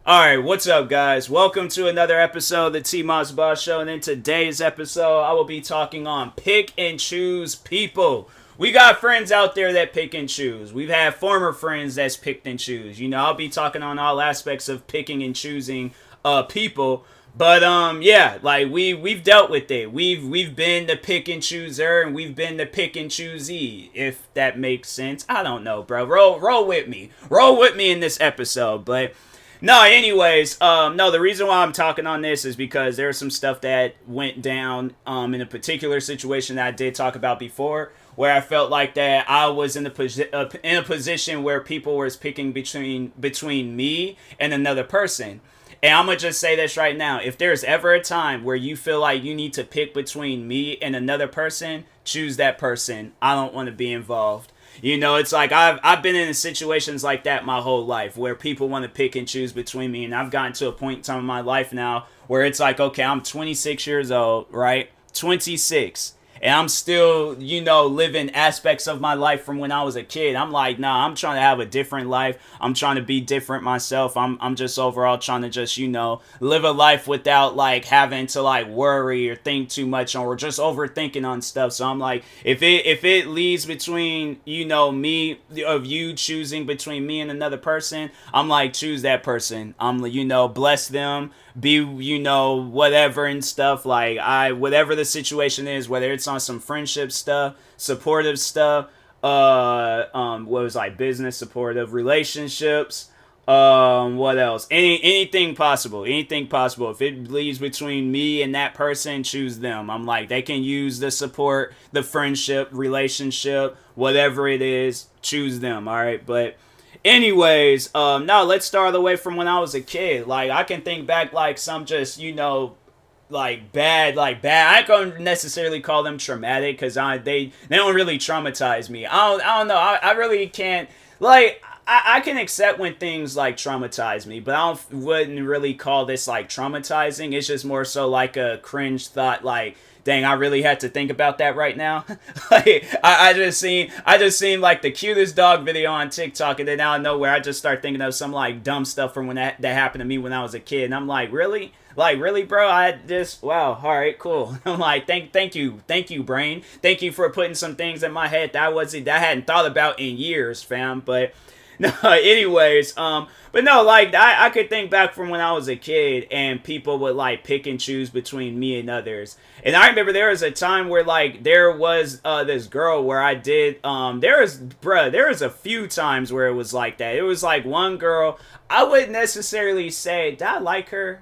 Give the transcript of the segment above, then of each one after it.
Alright, what's up, guys? Welcome to another episode of the TMossBoss Show, and in today's episode, I will be talking on pick and choose people. We got friends out there that pick and choose. We've had former friends that's picked and choose. I'll be talking on all aspects of picking and choosing people. But yeah, like we've dealt with it. We've been the pick and chooser, and we've been the pick and choosee, if that makes sense. I don't know, bro. Roll with me. Roll with me in this episode, but no, anyways, no, the reason why I'm talking on this is because there's some stuff that went down in a particular situation that I did talk about before, where I felt like that I was in a position where people were picking between me and another person. And I'm going to just say this right now. If there's ever a time where you feel like you need to pick between me and another person, choose that person. I don't want to be involved. It's like I've been in situations like that my whole life where people want to pick and choose between me, and I've gotten to a point in time in my life now where it's like, okay, I'm 26 years old, right? 26. And I'm still, living aspects of my life from when I was a kid. I'm like, nah, I'm trying to have a different life. I'm trying to be different myself. I'm just overall trying to just, live a life without like having to like worry or think too much or just overthinking on stuff. So I'm like, if it leads between, me of you choosing between me and another person, I'm like, choose that person. Bless them, be, whatever and stuff. Like whatever the situation is, whether it's on some friendship stuff, supportive stuff, what was like business supportive relationships, what else? Anything possible. If it leaves between me and that person, choose them. I'm like, they can use the support, the friendship, relationship, whatever it is, choose them. All right, but anyways, now let's start all the way from when I was a kid. Like I can think back like some just bad. I can't necessarily call them traumatic because they don't really traumatize me. I don't know. I really can't like. I can accept when things like traumatize me, but wouldn't really call this like traumatizing. It's just more so like a cringe thought, like, dang, I really had to think about that right now. Like, I just seen like the cutest dog video on TikTok, and then out of nowhere I just start thinking of some like dumb stuff from when that happened to me when I was a kid, and I'm like, really? Like, really, bro? Wow, all right, cool. I'm like, thank you, brain. Thank you for putting some things in my head that I hadn't thought about in years, fam. But no, anyways, but no, like I could think back from when I was a kid, and people would like pick and choose between me and others. And I remember there was a time where like there was this girl where I did there was a few times where it was like that. It was like one girl, I wouldn't necessarily say did I like her.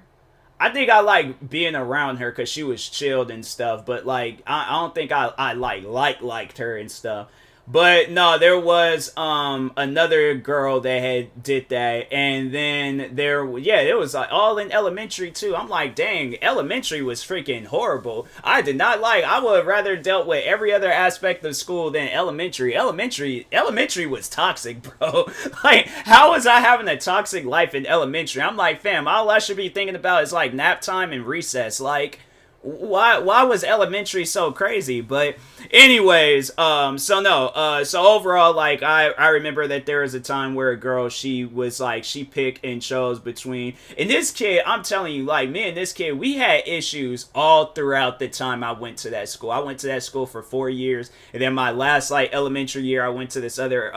I think I like being around her because she was chilled and stuff, but like I don't think I liked her and stuff. But no, there was another girl that had did that, and then it was like all in elementary too. I'm like, dang, elementary was freaking horrible. I did not like. I would have rather dealt with every other aspect of school than elementary. Elementary was toxic, bro. Like, how was I having a toxic life in elementary? I'm like, fam, all I should be thinking about is like nap time and recess. Like, why was elementary so crazy? But anyways, so overall, like I remember that there was a time where a girl, she was like, she picked and chose between, and this kid, I'm telling you, like me and this kid, we had issues all throughout the time I went to that school. I went to that school for 4 years, and then my last like elementary year I went to this other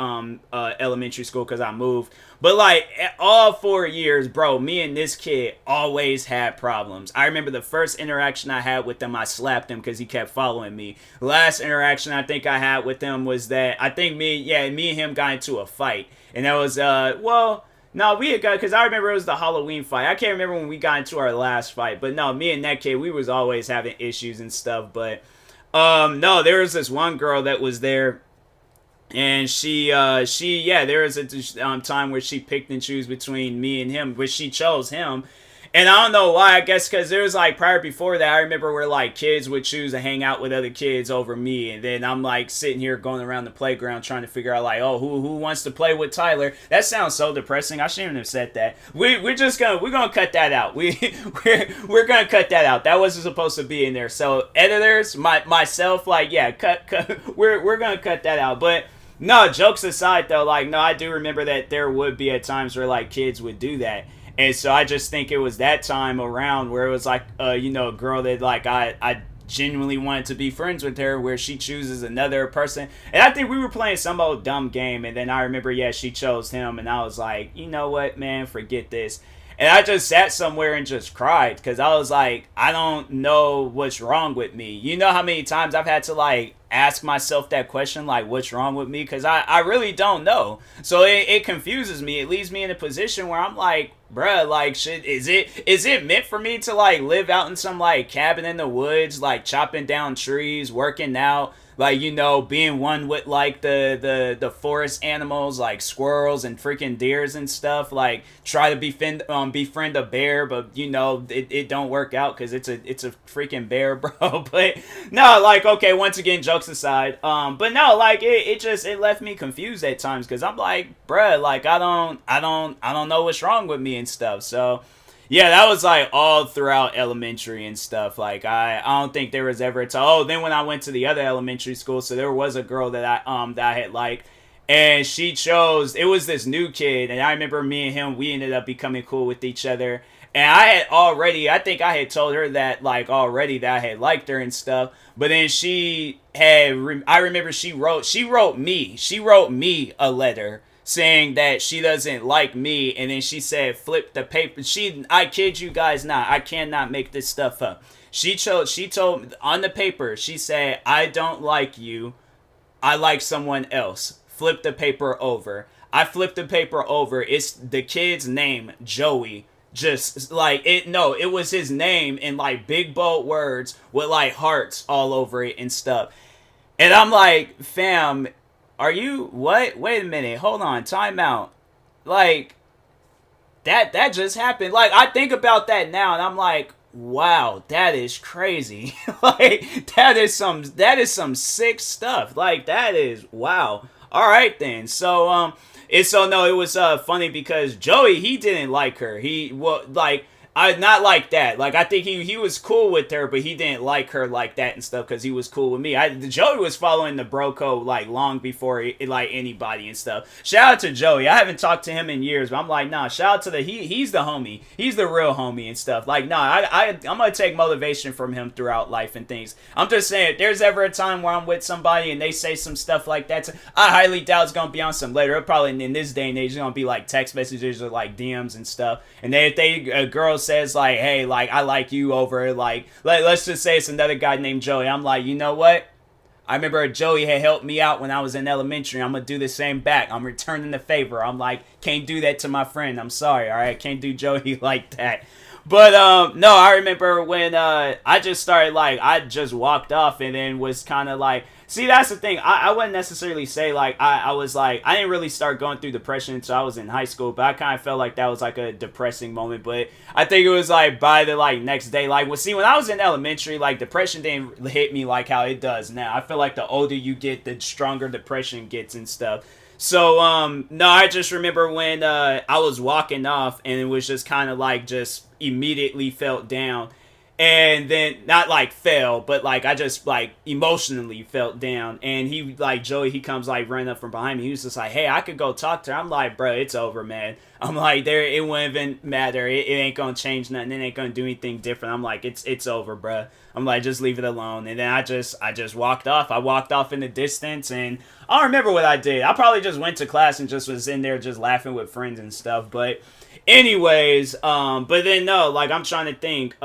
elementary school because I moved. But like all 4 years, bro, me and this kid always had problems. I remember the first interaction I had with him, I slapped him because he kept following me. Last interaction I think I had with him was that I think me and him got into a fight, and that was no, we had got, because I remember it was the Halloween fight. I can't remember when we got into our last fight, but no, me and that kid, we was always having issues and stuff. But no, there was this one girl that was there. And there was a time where she picked and chose between me and him, but she chose him. And I don't know why. I guess because there was like prior before that, I remember where like kids would choose to hang out with other kids over me, and then I'm like sitting here going around the playground trying to figure out like, oh, who wants to play with Tyler? That sounds so depressing. I shouldn't have said that. We're gonna cut that out. We're gonna cut that out. That wasn't supposed to be in there. So editors, myself, like cut. We're gonna cut that out. But no, jokes aside though, like no, I do remember that there would be at times where like kids would do that. And so I just think it was that time around where it was like, you know, a girl that like I genuinely wanted to be friends with her, where she chooses another person. And I think we were playing some old dumb game, and then I remember, yeah, she chose him, and I was like, you know what, man, forget this. And I just sat somewhere and just cried, because I was like, I don't know what's wrong with me. You know how many times I've had to like ask myself that question, like, what's wrong with me? Because I really don't know. So it confuses me. It leaves me in a position where I'm like, bruh, like, shit, is it meant for me to like live out in some like cabin in the woods, like chopping down trees, working out, like, you know, being one with like the forest animals like squirrels and freaking deers and stuff, like try to befriend a bear, but you know it don't work out because it's a freaking bear, bro. But no, like, okay, once again, jokes aside, but no, like it left me confused at times, because I'm like, bruh, like I don't know what's wrong with me and stuff. So yeah, that was like all throughout elementary and stuff. Like I don't think there was ever a time. Oh, then when I went to the other elementary school, so there was a girl that I had liked, and she chose. It was this new kid, and I remember me and him, we ended up becoming cool with each other. And I think I had told her that like already that I had liked her and stuff. But then I remember she wrote me a letter saying that she doesn't like me, and then she said, flip the paper. I kid you guys not, I cannot make this stuff up. She told on the paper, she said, I don't like you, I like someone else. Flip the paper over. I flipped the paper over. It's the kid's name, Joey. Just like it, no, it was his name in like big bold words with like hearts all over it and stuff. And I'm like, fam, are you what? Wait a minute, hold on, time out. Like that just happened. Like I think about that now, and I'm like, wow, that is crazy. Like that is some sick stuff. Like that is wow. All right then. So no, it was funny because Joey, he didn't like her. I not like that. Like I think he was cool with her, but he didn't like her like that and stuff because he was cool with me. Joey was following the bro code like long before like anybody and stuff. Shout out to Joey. I haven't talked to him in years, but I'm like, nah. Shout out to he's the homie. He's the real homie and stuff. Like nah, I'm gonna take motivation from him throughout life and things. I'm just saying, if there's ever a time where I'm with somebody and they say some stuff like that, I highly doubt it's gonna be on some later. It probably in this day and age, it's gonna be like text messages or like DMs and stuff. And then if a girl says like, hey, like I like you over like let's just say it's another guy named Joey, I'm like, you know what, I remember Joey had helped me out when I was in elementary. I'm gonna do the same back. I'm returning the favor. I'm like, can't do that to my friend, I'm sorry. All right, can't do Joey like that. But no, I remember when I just started, like, I just walked off and then was kind of like, see, that's the thing. I wouldn't necessarily say like I was like, I didn't really start going through depression until I was in high school, but I kind of felt like that was like a depressing moment. But I think it was like by the like next day, like, well, see, when I was in elementary, like depression didn't hit me like how it does now. I feel like the older you get, the stronger depression gets and stuff. So no, I just remember when I was walking off and it was just kind of like just immediately felt down. And then not like fell, but like I just like emotionally felt down. And he like Joey, he comes like running up from behind me. He was just like, hey, I could go talk to her. I'm like, bro, it's over, man. I'm like, it wouldn't even matter. It ain't gonna change nothing. It ain't gonna do anything different. I'm like, it's over, bro. I'm like, just leave it alone. And then I just walked off. I walked off in the distance, and I don't remember what I did. I probably just went to class and just was in there just laughing with friends and stuff. But anyways, but then no, like I'm trying to think,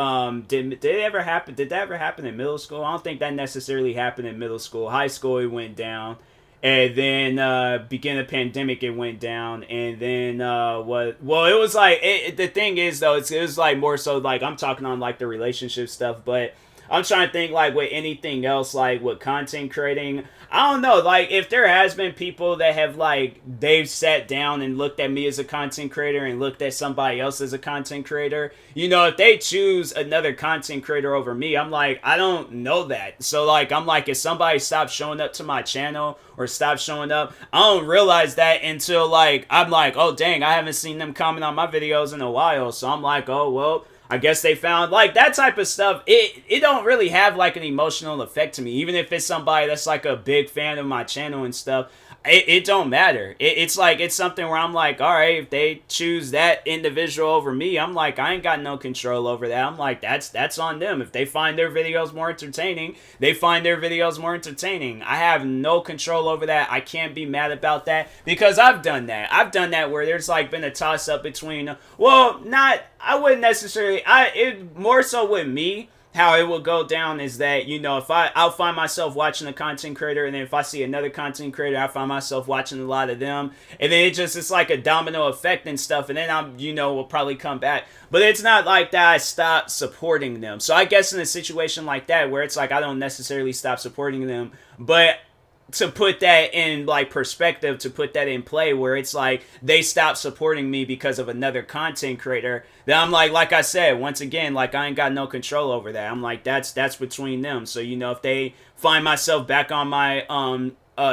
did it ever happen? Did that ever happen in middle school? I don't think that necessarily happened in middle school. High school, it went down. And then beginning of the pandemic, it went down. And then it was like, the thing is though, it was like more so like I'm talking on like the relationship stuff, but I'm trying to think like with anything else, like with content creating, I don't know, like if there has been people that have like, they've sat down and looked at me as a content creator and looked at somebody else as a content creator, you know, if they choose another content creator over me, I'm like, I don't know that. So like, I'm like, if somebody stops showing up to my channel or stops showing up, I don't realize that until like, I'm like, oh dang, I haven't seen them comment on my videos in a while. So I'm like, oh, well, I guess they found like that type of stuff. It don't really have like an emotional effect to me. Even if it's somebody that's like a big fan of my channel and stuff, it don't matter. It's like, it's something where I'm like, all right, if they choose that individual over me, I'm like, I ain't got no control over that. I'm like, that's on them. If they find their videos more entertaining, they find their videos more entertaining. I have no control over that. I can't be mad about that, because I've done that. I've done that where there's like been a toss up between, well, not, I wouldn't necessarily, it more so with me. How it will go down is that, you know, if I'll find myself watching a content creator, and then if I see another content creator, I find myself watching a lot of them, and then it's like a domino effect and stuff, and then I'm, you know, will probably come back. But it's not like that I stop supporting them. So I guess in a situation like that, where it's like I don't necessarily stop supporting them, but to put that in like perspective, to put that in play, where it's like they stop supporting me because of another content creator, then I'm like I said, once again, like I ain't got no control over that. I'm like, that's between them. So, you know, if they find myself back on my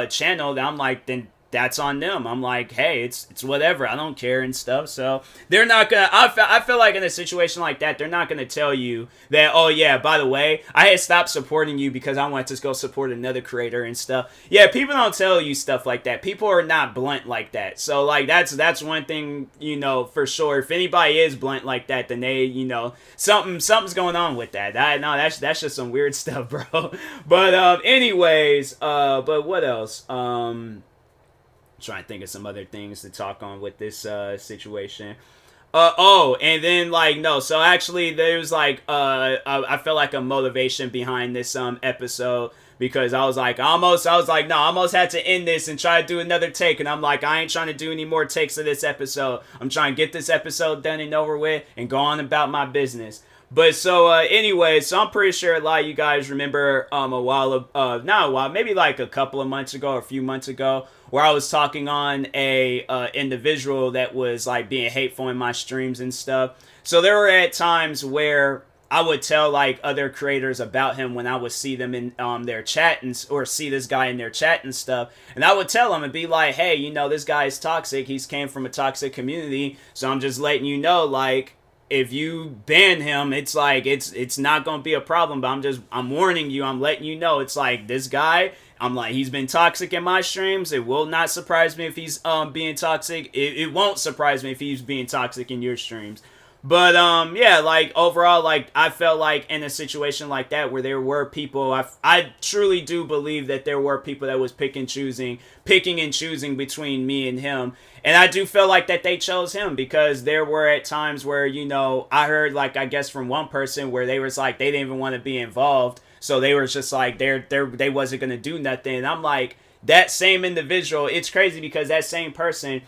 channel, then I'm like, then that's on them. I'm like, hey, it's whatever. I don't care and stuff. So they're not gonna. I feel like in a situation like that, they're not gonna tell you that, oh yeah, by the way, I had stopped supporting you because I wanted to go support another creator and stuff. Yeah, people don't tell you stuff like that. People are not blunt like that. So like that's one thing, you know, for sure. If anybody is blunt like that, then they, you know, something's going on with that. No, that's just some weird stuff, bro. But anyways, but what else? Trying to think of some other things to talk on with this situation. And then like, no, so actually there's like I felt like a motivation behind this episode, because I was like, I almost had to end this and try to do another take, and I'm like, I ain't trying to do any more takes of this episode. I'm trying to get this episode done and over with and go on about my business. But so anyway, so I'm pretty sure a lot of you guys remember maybe like a couple of months ago, or a few months ago, where I was talking on a individual that was like being hateful in my streams and stuff. So there were at times where I would tell like other creators about him when I would see them in their chat or see this guy in their chat and stuff, and I would tell them and be like, hey, you know, this guy is toxic. He's came from a toxic community, so I'm just letting you know, like, if you ban him, it's like it's not gonna be a problem. But I'm warning you. I'm letting you know. It's like, this guy, I'm like, he's been toxic in my streams. It will not surprise me if he's being toxic. It won't surprise me if he's being toxic in your streams. But yeah, like overall, like I felt like in a situation like that where there were people, I truly do believe that there were people that was picking and choosing between me and him. And I do feel like that they chose him, because there were at times where, you know, I heard like, I guess from one person where they was like, they didn't even want to be involved. So they were just like, they wasn't going to do nothing. And I'm like, that same individual, it's crazy because that same person,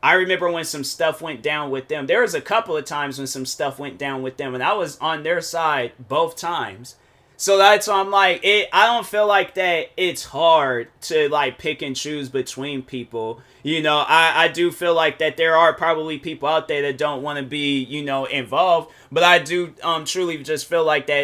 I remember when some stuff went down with them. There was a couple of times when some stuff went down with them, and I was on their side both times. So that's why I'm like, I don't feel like that it's hard to like pick and choose between people. You know, I do feel like that there are probably people out there that don't want to be, you know, involved, but I do truly just feel like that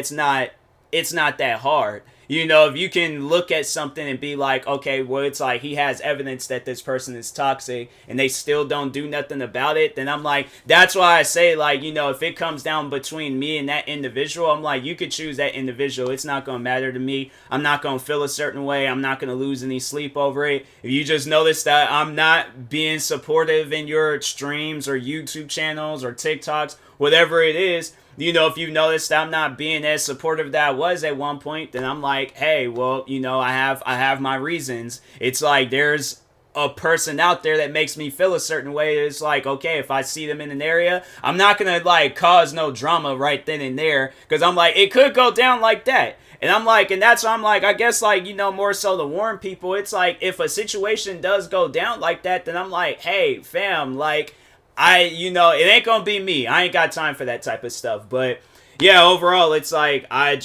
it's not that hard. You know, if you can look at something and be like, okay, well, it's like he has evidence that this person is toxic and they still don't do nothing about it, then I'm like, that's why I say, like, you know, if it comes down between me and that individual, I'm like, you could choose that individual. It's not going to matter to me. I'm not going to feel a certain way. I'm not going to lose any sleep over it. If you just notice that I'm not being supportive in your streams or YouTube channels or TikToks, whatever it is, you know, if you notice that I'm not being as supportive that I was at one point, then I'm like, hey, well, you know, I have my reasons. It's like there's a person out there that makes me feel a certain way. It's like, okay, if I see them in an area, I'm not gonna like cause no drama right then and there, because I'm like, it could go down like that. And I'm like, and that's why I'm like, I guess, like, you know, more so to warn people, it's like, if a situation does go down like that, then I'm like, hey, fam, like, you know, it ain't gonna be me. I ain't got time for that type of stuff. But yeah, overall, it's like, I'ma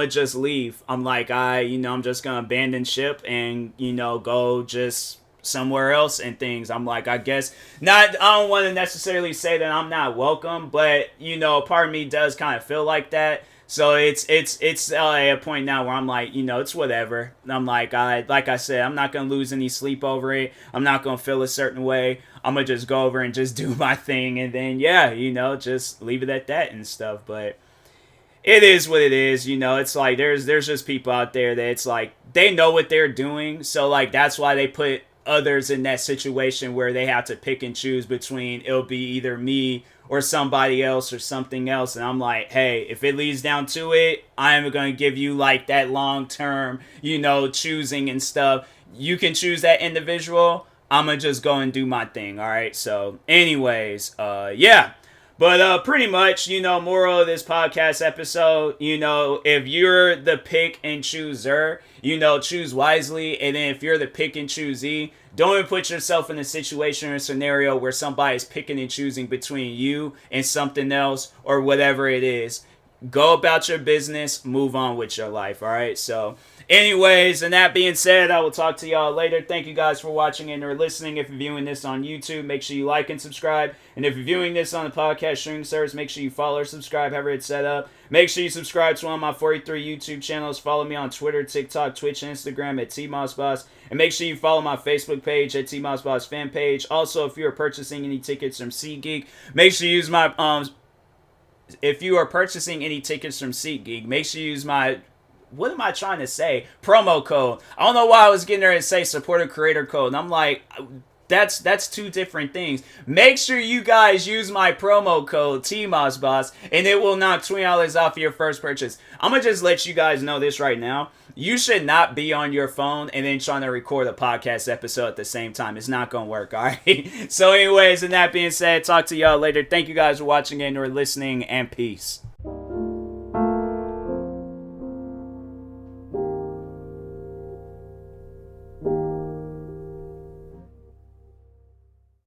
just leave. I'm like, I'm just gonna abandon ship and, you know, go just somewhere else and things. I'm like, I guess not. I don't want to necessarily say that I'm not welcome, but, you know, part of me does kind of feel like that. So it's a point now where I'm like, you know, it's whatever. I'm like, like I said, I'm not gonna lose any sleep over it. I'm not gonna feel a certain way. I'm gonna just go over and just do my thing, and then yeah, you know, just leave it at that and stuff. But it is what it is, you know. It's like there's just people out there that it's like they know what they're doing, so like that's why they put others in that situation where they have to pick and choose between it'll be either me or somebody else or something else. And I'm like, hey, if it leads down to it, I'm going to give you like that long term, choosing and stuff. You can choose that individual. I'm going to just go and do my thing. All right. So anyways, yeah. But pretty much, moral of this podcast episode, if you're the pick and chooser, choose wisely. And then if you're the pick and choosee, don't even put yourself in a situation or a scenario where somebody's picking and choosing between you and something else or whatever it is. Go about your business, move on with your life, all right? So, anyways, and that being said, I will talk to y'all later. Thank you guys for watching and or listening. If you're viewing this on YouTube, make sure you like and subscribe. And if you're viewing this on the podcast streaming service, make sure you follow or subscribe, however it's set up. Make sure you subscribe to one of my 43 YouTube channels. Follow me on Twitter, TikTok, Twitch, and Instagram at TMossBoss. And make sure you follow my Facebook page at TMossBoss fan page. Also, if you are purchasing any tickets from GEEK, make sure you use my... If you are purchasing any tickets from SeatGeek, make sure you use my, what am I trying to say? Promo code. I don't know why I was getting there and say supporter creator code. And I'm like, that's two different things. Make sure you guys use my promo code TMossBoss and it will knock $20 off your first purchase. I'm going to just let you guys know this right now. You should not be on your phone and then trying to record a podcast episode at the same time. It's not going to work, all right? So anyways, and that being said, talk to y'all later. Thank you guys for watching and or listening, and peace.